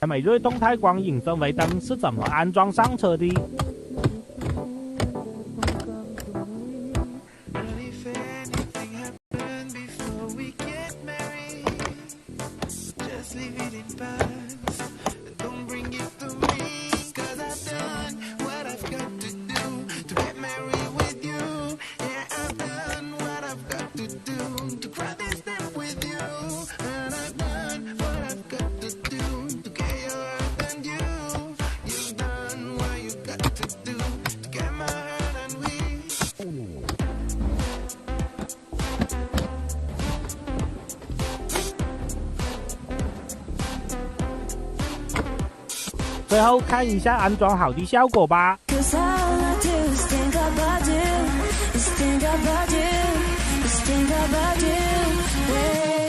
美瑞动态光影氛围灯是怎么安装上车的？最后看一下安装好的效果吧。'Cause all I do is think about you, is think about you, is think about you.